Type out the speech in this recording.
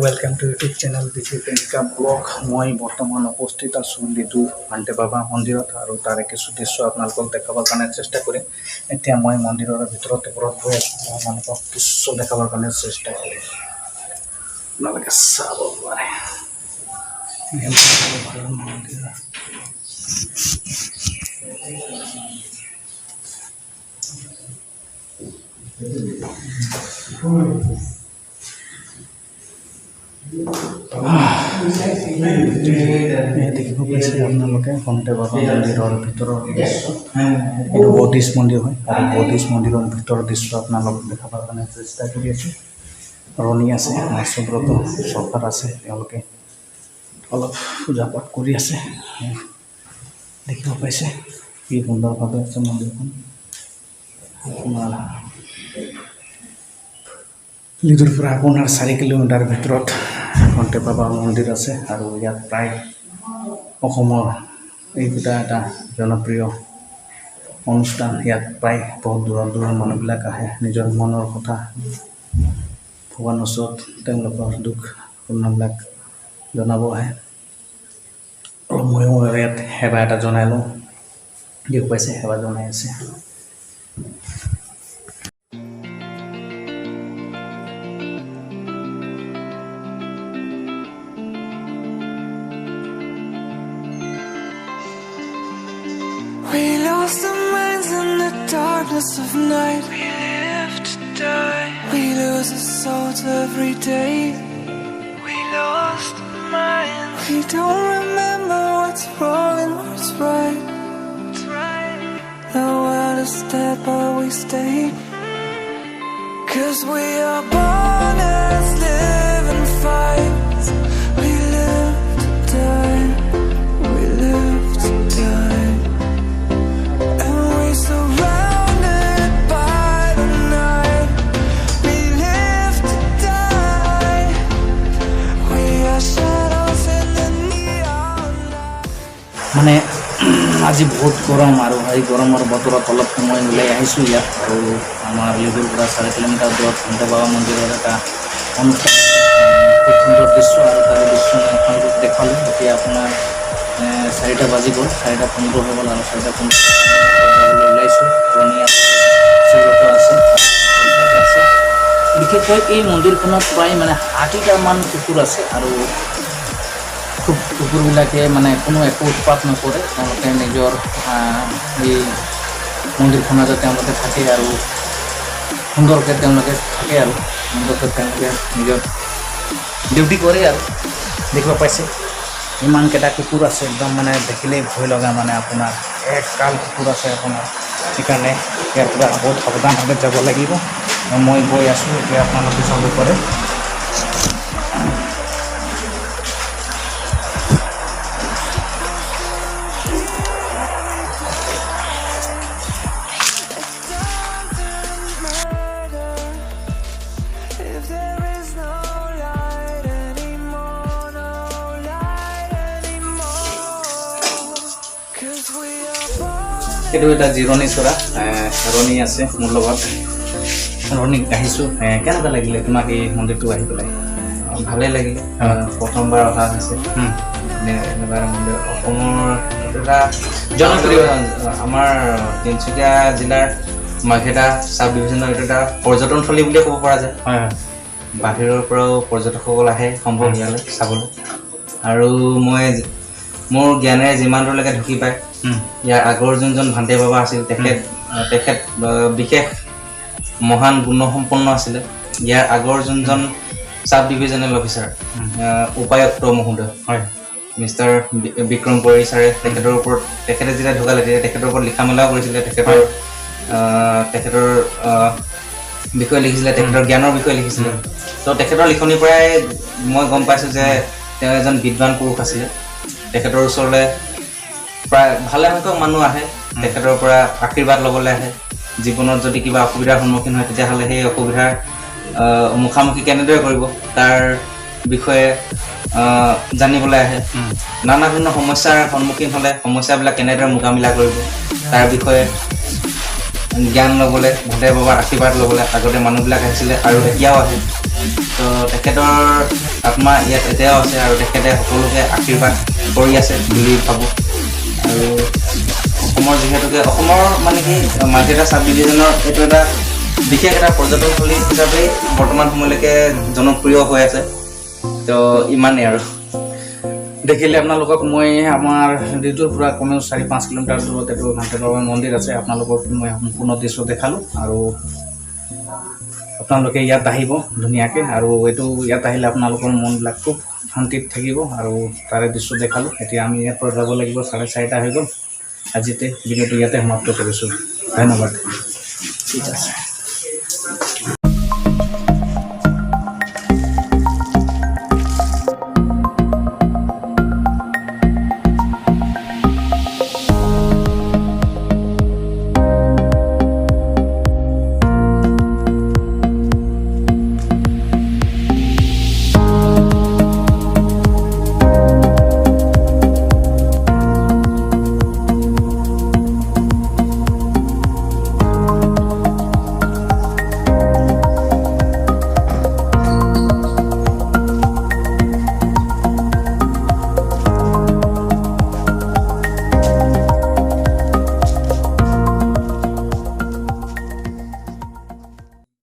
Welcome to YouTube channel Bichi Penka Blog. মই বৰ্তমান উপস্থিত আছো লিডু ভান্তে বাবা মন্দিৰত আৰু তাৰে কিছু দৃশ্য আপোনালোকক দেখাবৰ কাৰণে চেষ্টা কৰিম। এতিয়া মই মন্দিৰৰ ভিতৰত গৈ আছো আপোনালোকক দৃশ্য দেখাবৰ কাৰণে চেষ্টা কৰিম। আপোনালোকে চাব পাৰে মন্দিৰ দেখিব পাইছে আপোনালোকে ভান্তে বাবা মন্দিৰৰ ভিতৰৰ দৃশ্য। এইটো বৌদ্ধিষ্ট মন্দিৰ হয় আৰু বৌদ্ধিষ্ট মন্দিৰৰ ভিতৰৰ দৃশ্য আপোনালোকক দেখাবৰ কাৰণে চেষ্টা কৰি আছোঁ। ৰণী আছে, সুব্ৰত চৰকাৰ আছে, তেওঁলোকে অলপ পূজা পাঠ কৰি আছে। দেখিব পাইছে কি সুন্দৰভাৱে আছে মন্দিৰখন। আপোনাৰ লিডুৰ পৰা আপোনাৰ 4 কিলোমিটাৰ ভিতৰত ভান্তে বাবা মন্দিৰ আছে আৰু ইয়াত প্ৰায় অসমৰ এইকেইটা এটা জনপ্ৰিয় অনুষ্ঠান। ইয়াত প্ৰায় বহুত দূৰৰ মানুহবিলাক আহে নিজৰ মনৰ কথা ভগৱানৰ ওচৰত তেওঁলোকৰ দুখ ভাৱনাবিলাক জনাব আহে। আৰু ময়ো ইয়াত সেৱা এটা জনাই লওঁ। দেখি পাইছে সেৱা জনাই আছে। We lost our minds in the darkness of night. We live to die. We lose our souls every day. We lost our minds. We don't remember what's wrong and what's right. The world is dead but we stay. 'Cause we are born as living fights. We live to die. We live to die. Surrounded by the night, we live to die. We are shadows in the neon light. মানে আজি বহুত গৰম আৰু এই গৰমৰ বতৰত অলপ সময় ওলাই আহিছোঁ ইয়াত। আৰু আমাৰ লিডুৰ পৰা 4 কিলোমিটাৰ দূৰত ভান্তে বাবা মন্দিৰৰ এটা অনুষ্ঠান, খুব সুন্দৰ দৃশ্য আৰু তাৰে দৃশ্য মই আপোনালোকক দেখালোঁ। এতিয়া আপোনাৰ 4টা বাজি গ'ল, 4:15 হৈ গ'ল আৰু 4:15 যাবলৈ ওলাইছোঁ। সুব্ৰত আছে, বিশেষকৈ এই মন্দিৰখনত প্ৰায় 60টামান কুকুৰ আছে আৰু খুব কুকুৰবিলাকে কোনো একো উৎপাত নকৰে। তেওঁলোকে নিজৰ এই মন্দিৰখনতে তেওঁলোকে থাকে আৰু সুন্দৰকৈ তেওঁলোকে থাকে আৰু সুন্দৰকৈ তেওঁলোকে নিজৰ ডিউটি কৰে আৰু দেখিব পাইছে ইমানকেইটা কুকুৰ আছে। একদম দেখিলেই ভয় লগা আপোনাৰ এককাল কুকুৰ আছে আপোনাৰ। সেইকাৰণে ইয়াৰ পৰা বহুত সাৱধানভাৱে যাব লাগিব। মই গৈ আছোঁ এতিয়া, আপোনালোকে চাব পাৰে। If there is no light anymore, no light anymore. 'Cause we are born. এইটো এটা জিৰণি চৰা ৰণী আছে মোৰ লগত। ৰণীক আহিছোঁ। কেনেকুৱা লাগিলে তোমাক এই মন্দিৰটো আহি পেলাই? ভালেই লাগিলে। প্ৰথমবাৰ অহা হৈছে এনেকুৱা মন্দিৰ। অসমৰ এটা জনপ্ৰিয় আমাৰ তিনিচুকীয়া জিলাৰ মাৰ্ঘেটা চাব ডিভিজনৰ এইটো এটা পৰ্যটনথলী বুলিয়ে ক'ব পৰা যায়। হয় হয়। বাহিৰৰ পৰাও পৰ্যটকসকল আহে সম্ভৱ ইয়ালৈ চাবলৈ। আৰু মই মোৰ জ্ঞানেৰে যিমান দূৰলৈকে ঢুকি পায়, ইয়াৰ আগৰ যোনজন ভান্তে বাবা আছিল তেখেত বিশেষ মহান গুণসম্পন্ন আছিলে। ইয়াৰ আগৰ যোনজন চাব ডিভিজনেল অফিচাৰ উপায়ুক্ত মহোদয় হয়, মিষ্টাৰ বিক্ৰম পৰি ছাৰে তেখেতে যেতিয়া ঢুকালে তেতিয়া তেখেতৰ ওপৰত লিখা মেলাও কৰিছিলে। তেখেতৰ বিষয়ে লিখিছিলে, তেখেতৰ জ্ঞানৰ বিষয়ে লিখিছিলে। তো তেখেতৰ লিখনিৰ পৰাই মই গম পাইছোঁ যে তেওঁ এজন বিদ্বান পুৰুষ আছিলে। তেখেতৰ ওচৰলৈ প্ৰায় ভালেসংখ্যক মানুহ আহে, তেখেতৰ পৰা আশীৰ্বাদ ল'বলৈ আহে। জীৱনত যদি কিবা অসুবিধাৰ সন্মুখীন হয় তেতিয়াহ'লে সেই অসুবিধাৰ মুখামুখি কেনেদৰে কৰিব তাৰ বিষয়ে জানিবলৈ আহে। নানা ধৰণৰ সমস্যাৰ সন্মুখীন হ'লে সমস্যাবিলাক কেনেদৰে মোকাবিলা কৰিব তাৰ বিষয়ে জ্ঞান ল'বলৈ ভূদেৱ বাবাৰ আশীৰ্বাদ ল'বলৈ আগতে মানুহবিলাক আহিছিলে আৰু এতিয়াও আহে তো তেখেতৰ আত্মা ইয়াত এতিয়াও আছে আৰু তেখেতে সকলোকে আশীৰ্বাদ কৰি আছে বুলি ভাবোঁ আৰু অসমৰ যিহেতুকে অসমৰ মানে কি মাৰ্ঘেৰিটা চাব ডিভিজনৰ এইটো এটা বিশেষ এটা পৰ্যটনস্থলী হিচাপেই বৰ্তমান সময়লৈকে জনপ্ৰিয় হৈ আছে তো ইমানেই আৰু দেখিলে আপোনালোকক মই আমাৰ ডিউটিৰ পৰা কমেও 4-5 কিলোমিটাৰ দূৰত এইটো ঘণ্টেশ্বৰ বাবা মন্দিৰ আছে আপোনালোকক মই সম্পূৰ্ণ দৃশ্য দেখালোঁ আৰু আপোনালোকে ইয়াত আহিব ধুনীয়াকৈ আৰু এইটো ইয়াত আহিলে আপোনালোকৰ মনবিলাক খুব শান্তিত থাকিব আৰু তাৰে দৃশ্য দেখালোঁ এতিয়া আমি ইয়াৰ পৰা যাব লাগিব 4:30 হৈ গ'ল আজিতে ভিডিঅ'টো ইয়াতে সমাপ্ত কৰিছোঁ ধন্যবাদ ঠিক আছে